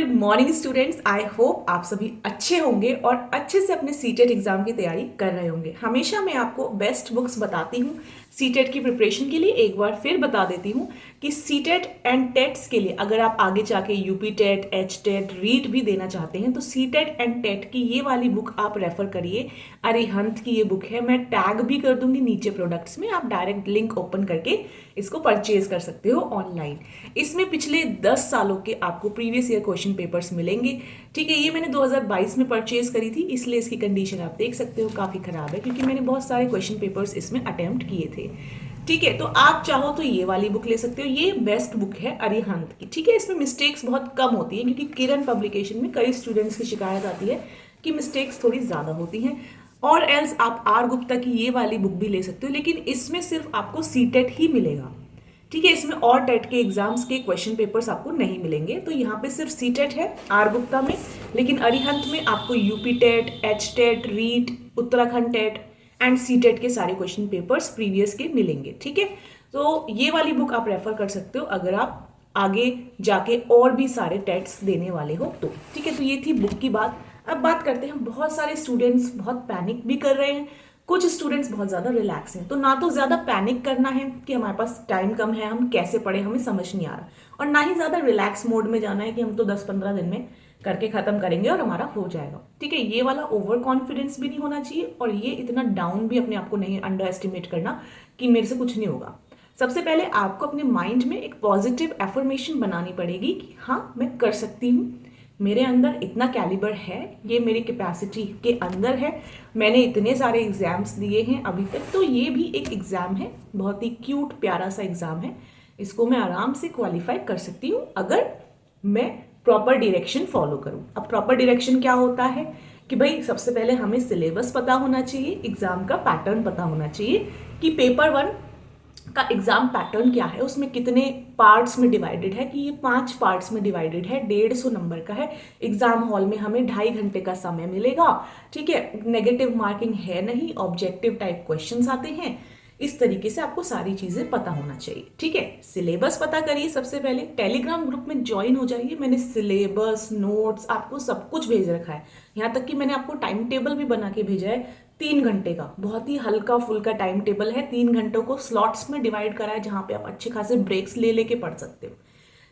Good morning students. I hope आप सभी अच्छे होंगे और अच्छे से अपने सीटेट एग्जाम की तैयारी कर रहे होंगे। हमेशा मैं आपको बेस्ट बुक्स बताती हूँ सीटेट की प्रिपरेशन के लिए। एक बार फिर बता देती हूँ कि सीटेट एंड टेट्स के लिए अगर आप आगे जाके UP TET, H TET, REET भी देना चाहते हैं तो सीटेट एंड टेट की ये वाली बुक आप रेफर करिए। अरिहंत की ये बुक है, मैं टैग भी कर दूंगी नीचे प्रोडक्ट्स में, आप डायरेक्ट लिंक ओपन करके इसको परचेज कर सकते हो ऑनलाइन। इसमें पिछले 10 सालों के आपको प्रीवियस ईयर क्वेश्चन पेपर्स मिलेंगे। ठीक है, ये मैंने 2022 में परचेज करी थी, इसलिए इसकी कंडीशन आप देख सकते हो काफ़ी ख़राब है, क्योंकि मैंने बहुत सारे क्वेश्चन पेपर्स इसमें अटेम्प्ट किए थे। ठीक है, तो आप चाहो तो ये वाली बुक ले सकते हो, ये बेस्ट बुक है अरिहंत की। ठीक है, इसमें मिस्टेक्स बहुत कम होती हैं, क्योंकि किरण पब्लिकेशन में कई स्टूडेंट्स की शिकायत आती है कि मिस्टेक्स थोड़ी ज़्यादा होती हैं। और एल्स आप आर गुप्ता की ये वाली बुक भी ले सकते हो, लेकिन इसमें सिर्फ आपको सीटेट ही मिलेगा। ठीक है, इसमें और टेट के एग्जाम्स के क्वेश्चन पेपर्स आपको नहीं मिलेंगे। तो यहाँ पे सिर्फ सीटेट है आर गुप्ता में, लेकिन अरिहंत में आपको UP TET, H TET, REET, Uttarakhand TET and CTET के सारे क्वेश्चन पेपर्स प्रीवियस के मिलेंगे। ठीक है, तो ये वाली बुक आप रेफर कर सकते हो अगर आप आगे जाके और भी सारे टेट्स देने वाले हो तो। ठीक है, तो ये थी बुक की बात। अब बात करते हैं, बहुत सारे स्टूडेंट्स बहुत पैनिक भी कर रहे हैं, कुछ स्टूडेंट्स बहुत ज़्यादा रिलैक्स हैं। तो ना तो ज़्यादा पैनिक करना है कि हमारे पास टाइम कम है, हम कैसे पढ़े हमें समझ नहीं आ रहा, और ना ही ज़्यादा रिलैक्स मोड में जाना है कि हम तो 10-15 दिन में करके ख़त्म करेंगे और हमारा हो जाएगा। ठीक है, ये वाला ओवर कॉन्फिडेंस भी नहीं होना चाहिए, और ये इतना डाउन भी अपने आप को नहीं अंडर एस्टिमेट करना कि मेरे से कुछ नहीं होगा। सबसे पहले आपको अपने माइंड में एक पॉजिटिव एफर्मेशन बनानी पड़ेगी कि हाँ मैं कर सकती हूँ, मेरे अंदर इतना कैलिबर है, ये मेरी कैपेसिटी के अंदर है, मैंने इतने सारे एग्जाम्स दिए हैं अभी तक, तो ये भी एक एग्ज़ाम है, बहुत ही क्यूट प्यारा सा एग्ज़ाम है, इसको मैं आराम से क्वालिफाई कर सकती हूँ अगर मैं प्रॉपर डायरेक्शन फॉलो करूँ। अब प्रॉपर डायरेक्शन क्या होता है कि भाई सबसे पहले हमें सिलेबस पता होना चाहिए, एग्ज़ाम का पैटर्न पता होना चाहिए कि पेपर 1 का एग्जाम पैटर्न क्या है, उसमें कितने पार्ट्स में डिवाइडेड है, कि ये 5 पार्ट्स में डिवाइडेड है, 150 नंबर का है। एग्जाम हॉल में हमें 2.5 घंटे का समय मिलेगा। ठीक है, नेगेटिव मार्किंग है नहीं, ऑब्जेक्टिव टाइप क्वेश्चंस आते हैं। इस तरीके से आपको सारी चीजें पता होना चाहिए। ठीक है, सिलेबस पता करिए सबसे पहले, टेलीग्राम ग्रुप में ज्वाइन हो जाइए, मैंने सिलेबस, नोट्स आपको सब कुछ भेज रखा है, यहाँ तक कि मैंने आपको टाइम टेबल भी बना के भेजा है 3 घंटे का, बहुत ही हल्का फुल्का टाइम टेबल है, 3 घंटों को स्लॉट्स में डिवाइड करा है, जहाँ पे आप अच्छे खासे ब्रेक्स ले लेके पढ़ सकते हो।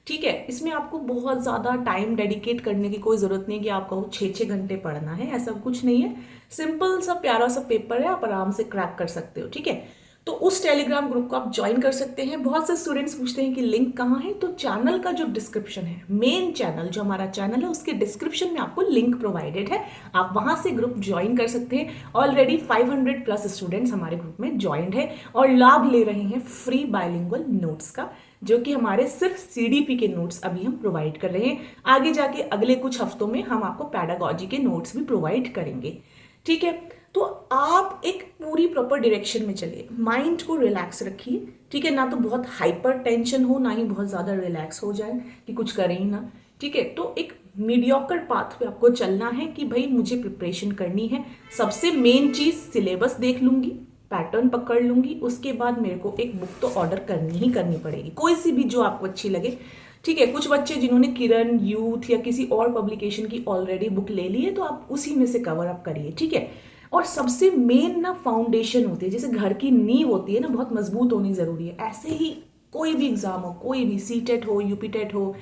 ठीक है, इसमें आपको बहुत ज़्यादा टाइम डेडिकेट करने की कोई ज़रूरत नहीं कि आप कहो 6-6 घंटे पढ़ना है, ऐसा कुछ नहीं है। सिंपल सा प्यारा सा पेपर है, आप आराम से क्रैक कर सकते हो। ठीक है, तो उस टेलीग्राम ग्रुप को आप ज्वाइन कर सकते हैं। बहुत से स्टूडेंट्स पूछते हैं कि लिंक कहाँ है, तो चैनल का जो डिस्क्रिप्शन है, मेन चैनल जो हमारा चैनल है उसके डिस्क्रिप्शन में आपको लिंक प्रोवाइडेड है, आप वहां से ग्रुप ज्वाइन कर सकते हैं। ऑलरेडी 500 प्लस स्टूडेंट्स हमारे ग्रुप में ज्वाइंड है और लाभ ले रहे हैं फ्री बाइलिंगुअल नोट्स का, जो कि हमारे सिर्फ सीडीपी के नोट्स अभी हम प्रोवाइड कर रहे हैं। आगे जाके अगले कुछ हफ्तों में हम आपको पैडागॉजी के नोट्स भी प्रोवाइड करेंगे। ठीक है, तो आप एक पूरी प्रॉपर डायरेक्शन में चलिए, माइंड को रिलैक्स रखिए। ठीक है, ना तो बहुत हाइपर टेंशन हो, ना ही बहुत ज़्यादा रिलैक्स हो जाए कि कुछ करें ही ना। ठीक है, तो एक मीडियोकर पाथ पे आपको चलना है कि भाई मुझे प्रिपरेशन करनी है। सबसे मेन चीज़ सिलेबस देख लूँगी, पैटर्न पकड़ लूँगी, उसके बाद मेरे को एक बुक तो ऑर्डर करनी ही करनी पड़ेगी, कोई सी भी जो आपको अच्छी लगे। ठीक है, कुछ बच्चे जिन्होंने किरण, यूथ या किसी और पब्लिकेशन की ऑलरेडी बुक ले ली है, तो आप उसी में से कवर अप करिए। ठीक है, और सबसे मेन ना फाउंडेशन होती है, जैसे घर की नींव होती है ना, बहुत मजबूत होनी जरूरी है। ऐसे ही कोई भी एग्जाम हो, कोई भी सीटेट हो, यूपी टेट हो,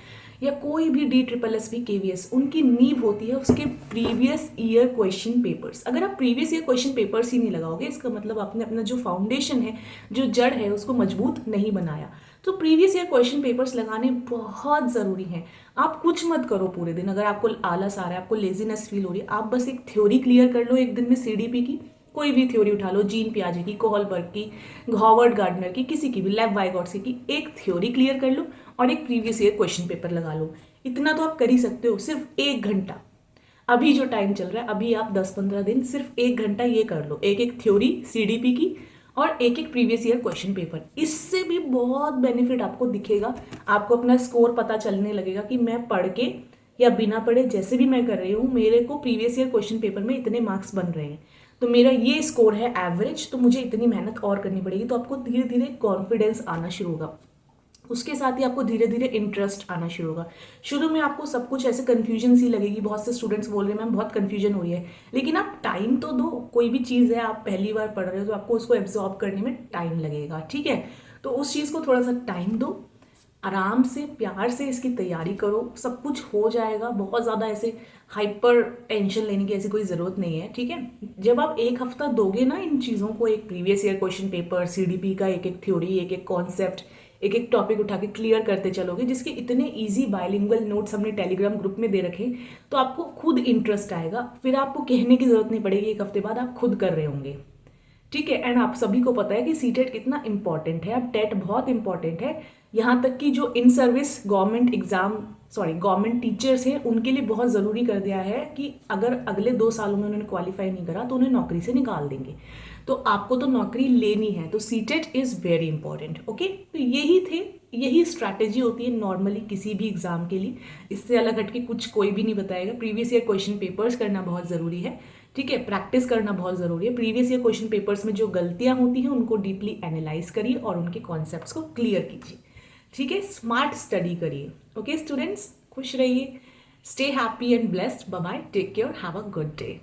या कोई भी DSSB KVS, उनकी नींव होती है उसके प्रीवियस ईयर क्वेश्चन पेपर्स। अगर आप प्रीवियस ईयर क्वेश्चन पेपर्स ही नहीं लगाओगे, इसका मतलब आपने अपना जो फाउंडेशन है, जो जड़ है, उसको मजबूत नहीं बनाया। तो प्रीवियस ईयर क्वेश्चन पेपर्स लगाने बहुत ज़रूरी हैं। आप कुछ मत करो पूरे दिन, अगर आपको आलस आ रहा है, आपको लेजीनेस फील हो रही है, आप बस एक थ्योरी क्लियर कर लो एक दिन में, सीडीपी की कोई भी थ्योरी उठा लो, जीन पियाजे की, कोहलबर्ग की, हॉवर्ड गार्डनर की, किसी की भी, लेव वाइगॉट्स्की की, एक थ्योरी क्लियर कर लो और एक प्रीवियस ईयर क्वेश्चन पेपर लगा लो। इतना तो आप कर ही सकते हो, सिर्फ 1 घंटा। अभी जो टाइम चल रहा है, अभी आप 10-15 दिन सिर्फ 1 घंटा ये कर लो, एक एक थ्योरी सीडीपी की और एक एक प्रीवियस ईयर क्वेश्चन पेपर। इससे भी बहुत बेनिफिट आपको दिखेगा, आपको अपना स्कोर पता चलने लगेगा कि मैं पढ़ के या बिना पढ़े जैसे भी मैं कर रही हूँ, मेरे को प्रीवियस ईयर क्वेश्चन पेपर में इतने मार्क्स बन रहे हैं, तो मेरा ये स्कोर है एवरेज, तो मुझे इतनी मेहनत और करनी पड़ेगी। तो आपको धीरे धीरे कॉन्फिडेंस आना शुरू होगा। उसके साथ ही आपको धीरे धीरे इंटरेस्ट आना शुरू होगा। शुरू में आपको सब कुछ ऐसे कन्फ्यूजन सी लगेगी, बहुत से स्टूडेंट्स बोल रहे हैं मैम बहुत कन्फ्यूजन हो रही है, लेकिन आप टाइम तो दो। कोई भी चीज़ है, आप पहली बार पढ़ रहे हो तो आपको उसको एब्जॉर्ब करने में टाइम लगेगा, ठीक है। तो उस चीज़ को थोड़ा सा टाइम दो, आराम से प्यार से इसकी तैयारी करो, सब कुछ हो जाएगा। बहुत ज़्यादा ऐसे हाइपर टेंशन लेने की ऐसी कोई ज़रूरत नहीं है, ठीक है। जब आप एक हफ्ता दोगे ना इन चीज़ों को, एक previous year question paper, CDP का एक एक थ्योरी, एक एक कॉन्सेप्ट, एक एक टॉपिक उठा के क्लियर करते चलोगे, जिसके इतने इजी बायलिंगुअल नोट्स हमने टेलीग्राम ग्रुप में दे रखे, तो आपको खुद इंटरेस्ट आएगा। फिर आपको कहने की ज़रूरत नहीं पड़ेगी, एक हफ्ते बाद आप खुद कर रहे होंगे, ठीक है। एंड आप सभी को पता है कि सीटेट कितना इंपॉर्टेंट है, अब टेट बहुत इंपॉर्टेंट है। यहाँ तक कि जो in service government exam, sorry government teachers हैं, उनके लिए बहुत ज़रूरी कर दिया है कि अगर अगले 2 सालों में उन्होंने क्वालिफाई नहीं करा तो उन्हें नौकरी से निकाल देंगे। तो आपको तो नौकरी लेनी है, तो CTET is very important, okay. तो यही स्ट्रैटेजी होती है नॉर्मली किसी भी एग्जाम के लिए। इससे अलग हटके कुछ कोई भी नहीं बताएगा। प्रीवियस ईयर क्वेश्चन पेपर्स करना बहुत ज़रूरी है, ठीक है, प्रैक्टिस करना बहुत ज़रूरी है। प्रीवियस ईयर क्वेश्चन पेपर्स में जो गलतियां होती हैं उनको डीपली एनालाइज करिए और उनके कॉन्सेप्ट्स को क्लियर कीजिए, ठीक है। स्मार्ट स्टडी करिए, ओके स्टूडेंट्स, खुश रहिए, stay happy and blessed, bye bye, take care, have a good day.